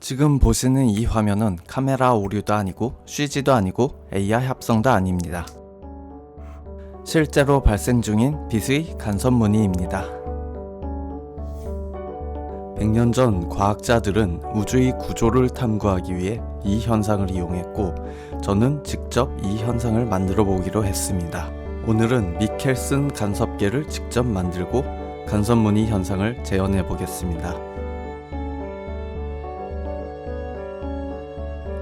지금 보시는 이 화면은 카메라 오류도 아니고 CG도 아니고 AI 합성도 아닙니다. 실제로 발생 중인 빛의 간섭 무늬입니다. 100년 전 과학자들은 우주의 구조를 탐구하기 위해 이 현상을 이용했고, 저는 직접 이 현상을 만들어 보기로 했습니다. 오늘은 미켈슨 간섭계를 직접 만들고 간섭 무늬 현상을 재현해 보겠습니다.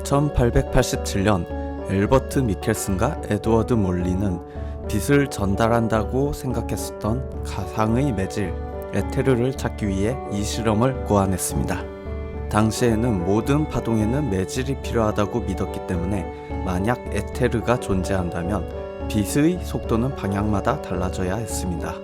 1887년 엘버트 미켈슨과 에드워드 몰리는 빛을 전달한다고 생각했었던 가상의 매질 에테르를 찾기 위해 이 실험을 고안했습니다. 당시에는 모든 파동에는 매질이 필요하다고 믿었기 때문에 만약 에테르가 존재한다면 빛의 속도는 방향마다 달라져야 했습니다.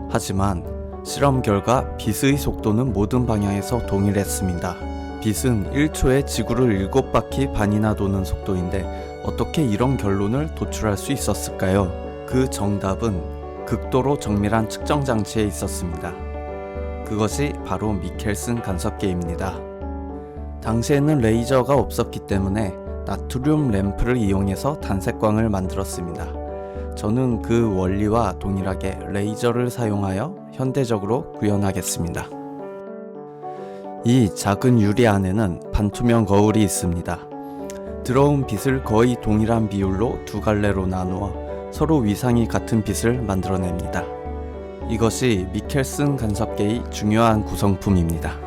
하지만 실험 결과 빛의 속도는 모든 방향에서 동일했습니다. 빛은 1초에 지구를 7바퀴 반이나 도는 속도인데 어떻게 이런 결론을 도출할 수 있었을까요? 그 정답은 극도로 정밀한 측정 장치에 있었습니다. 그것이 바로 미켈슨 간섭계입니다. 당시에는 레이저가 없었기 때문에 나트륨 램프를 이용해서 단색광을 만들었습니다. 저는 그 원리와 동일하게 레이저를 사용하여 현대적으로 구현하겠습니다. 이 작은 유리 안에는 반투명 거울이 있습니다. 들어온 빛을 거의 동일한 비율로 두 갈래로 나누어 서로 위상이 같은 빛을 만들어냅니다. 이것이 미켈슨 간섭계의 중요한 구성품입니다.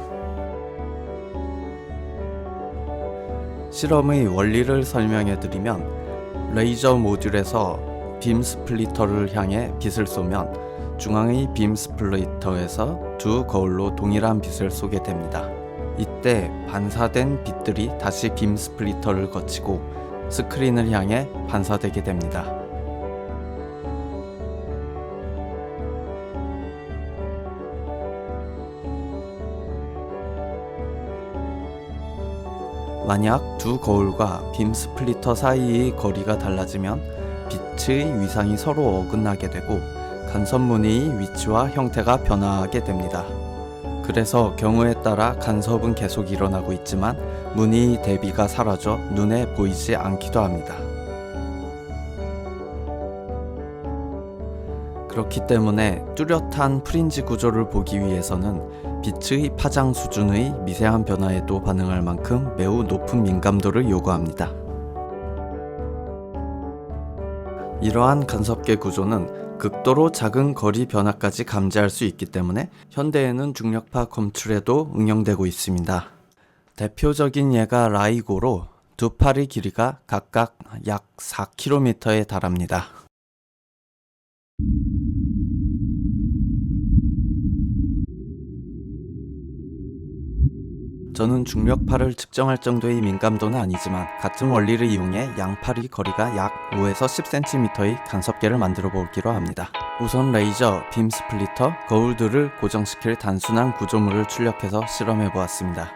실험의 원리를 설명해드리면, 레이저 모듈에서 빔 스플리터를 향해 빛을 쏘면 중앙의 빔 스플리터에서 두 거울로 동일한 빛을 쏘게 됩니다. 이때 반사된 빛들이 다시 빔 스플리터를 거치고 스크린을 향해 반사되게 됩니다. 만약 두 거울과 빔 스플리터 사이의 거리가 달라지면 빛의 위상이 서로 어긋나게 되고 간섭 무늬의 위치와 형태가 변화하게 됩니다. 그래서 경우에 따라 간섭은 계속 일어나고 있지만 무늬의 대비가 사라져 눈에 보이지 않기도 합니다. 그렇기 때문에 뚜렷한 프린지 구조를 보기 위해서는 빛의 파장 수준의 미세한 변화에도 반응할 만큼 매우 높은 민감도를 요구합니다. 이러한 간섭계 구조는 극도로 작은 거리 변화까지 감지할 수 있기 때문에 현대에는 중력파 검출에도 응용되고 있습니다. 대표적인 예가 라이고로 두 팔의 길이가 각각 약 4km에 달합니다. 저는 중력파를 측정할 정도의 민감도는 아니지만 같은 원리를 이용해 양팔의 거리가 약 5에서 10cm의 간섭계를 만들어 보기로 합니다. 우선 레이저, 빔 스플리터, 거울들을 고정시킬 단순한 구조물을 출력해서 실험해 보았습니다.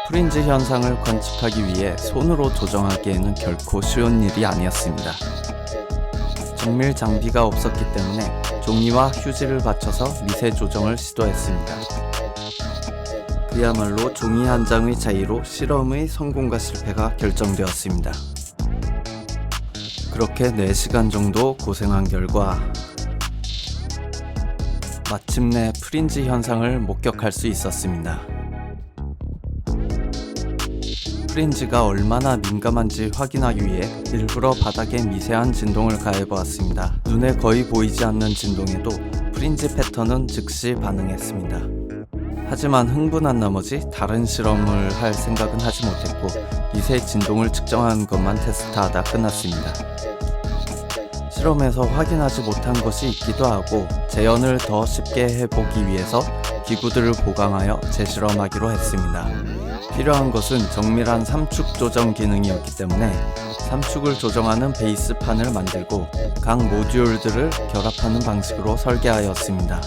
프린지 현상을 관측하기 위해 손으로 조정하기에는 결코 쉬운 일이 아니었습니다. 정밀 장비가 없었기 때문에 종이와 휴지를 받쳐서 미세 조정을 시도했습니다. 그야말로 종이 한 장의 차이로 실험의 성공과 실패가 결정되었습니다. 그렇게 4시간 정도 고생한 결과 마침내 프린지 현상을 목격할 수 있었습니다. 프린지가 얼마나 민감한지 확인하기 위해 일부러 바닥에 미세한 진동을 가해보았습니다. 눈에 거의 보이지 않는 진동에도 프린지 패턴은 즉시 반응했습니다. 하지만 흥분한 나머지 다른 실험을 할 생각은 하지 못했고 미세 진동을 측정한 것만 테스트하다 끝났습니다. 실험에서 확인하지 못한 것이 있기도 하고 재현을 더 쉽게 해보기 위해서 기구들을 보강하여 재실험하기로 했습니다. 필요한 것은 정밀한 삼축 조정 기능이었기 때문에 삼축을 조정하는 베이스판을 만들고 각 모듈들을 결합하는 방식으로 설계하였습니다.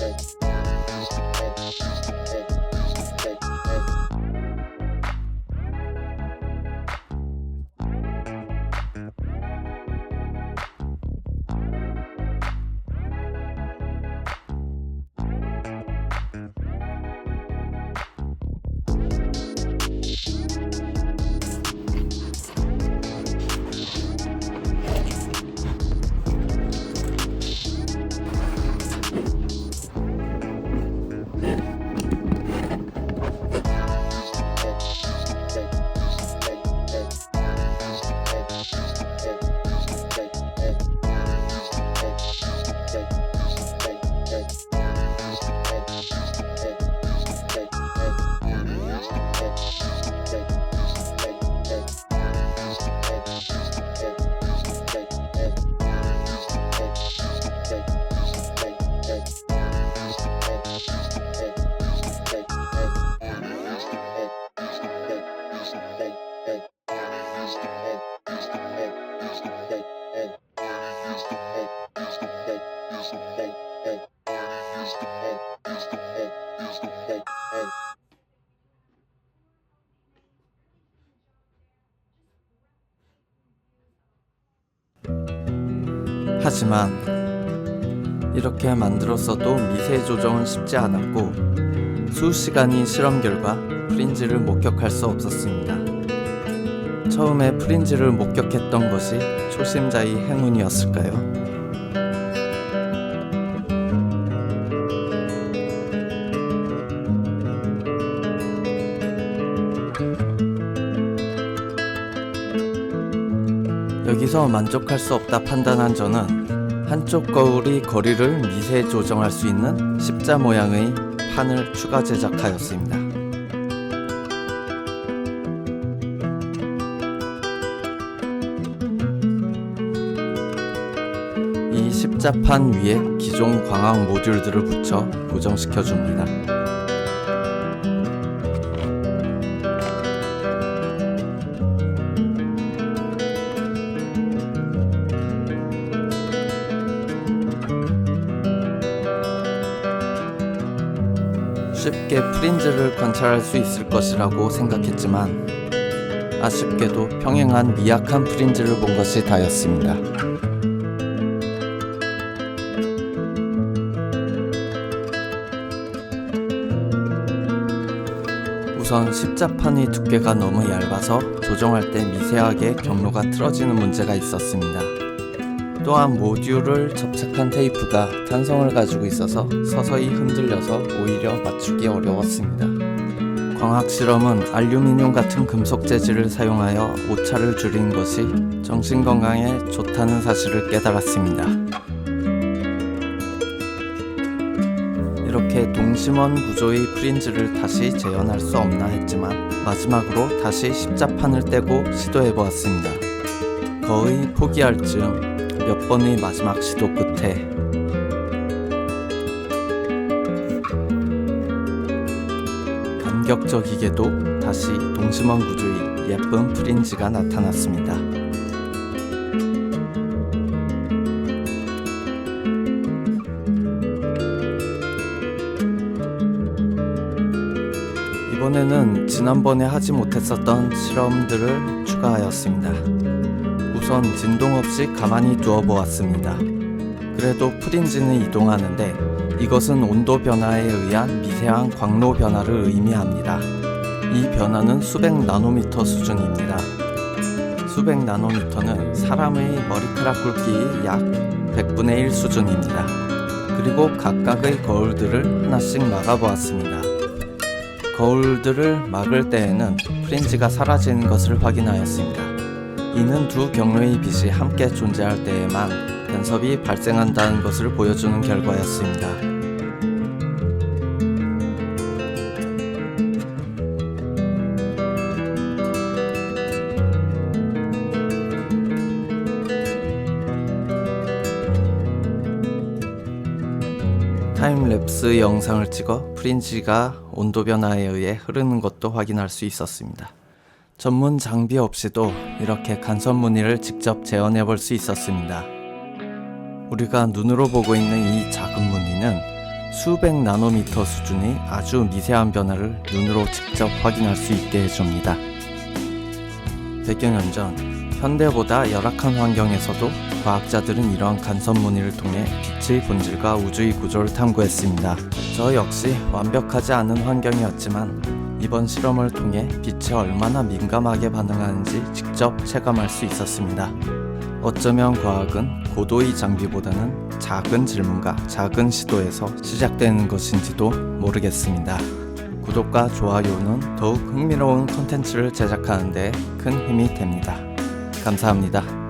하지만 이렇게 만들었어도 미세 조정은 쉽지 않았고 수시간의 실험 결과 프린지를 목격할 수 없었습니다. 처음에 프린지를 목격했던 것이 초심자의 행운이었을까요? 여기서 만족할 수 없다 판단한 저는 한쪽 거울이 거리를 미세 조정할 수 있는 십자 모양의 판을 추가 제작하였습니다. 이 십자판 위에 기존 광학 모듈들을 붙여 고정시켜 줍니다. 쉽게 프린지를 관찰할 수 있을 것이라고 생각했지만 아쉽게도 평행한 미약한 프린지를 본 것이 다였습니다. 우선 십자판의 두께가 너무 얇아서 조정할 때 미세하게 경로가 틀어지는 문제가 있었습니다. 또한 모듈을 접착한 테이프가 탄성을 가지고 있어서 서서히 흔들려서 오히려 맞추기 어려웠습니다. 광학 실험은 알루미늄 같은 금속 재질을 사용하여 오차를 줄이는 것이 정신 건강에 좋다는 사실을 깨달았습니다. 이렇게 동심원 구조의 프린지를 다시 재현할 수 없나 했지만 마지막으로 다시 십자판을 떼고 시도해보았습니다. 거의 포기할 즈음 몇 번의 마지막 시도 끝에 감격적이게도 다시 동심원 구조의 예쁜 프린지가 나타났습니다. 이번에는 지난번에 하지 못했었던 실험들을 추가하였습니다. 우선 진동 없이 가만히 두어 보았습니다. 그래도 프린지는 이동하는데 이것은 온도 변화에 의한 미세한 광로 변화를 의미합니다. 이 변화는 수백 나노미터 수준입니다. 수백 나노미터는 사람의 머리카락 굵기의 약 100분의 1 수준입니다. 그리고 각각의 거울들을 하나씩 막아보았습니다. 거울들을 막을 때에는 프린지가 사라지는 것을 확인하였습니다. 이는 두 경로의 빛이 함께 존재할 때에만 간섭이 발생한다는 것을 보여주는 결과였습니다. 타임랩스 영상을 찍어 프린지가 온도 변화에 의해 흐르는 것도 확인할 수 있었습니다. 전문 장비 없이도 이렇게 간섭 무늬를 직접 재현해 볼 수 있었습니다. 우리가 눈으로 보고 있는 이 작은 무늬는 수백 나노미터 수준의 아주 미세한 변화를 눈으로 직접 확인할 수 있게 해줍니다. 100여 년 전 현대보다 열악한 환경에서도 과학자들은 이러한 간섭 무늬를 통해 빛의 본질과 우주의 구조를 탐구했습니다. 저 역시 완벽하지 않은 환경이었지만 이번 실험을 통해 빛에 얼마나 민감하게 반응하는지 직접 체감할 수 있었습니다. 어쩌면 과학은 고도의 장비보다는 작은 질문과 작은 시도에서 시작되는 것인지도 모르겠습니다. 구독과 좋아요는 더욱 흥미로운 콘텐츠를 제작하는 데 큰 힘이 됩니다. 감사합니다.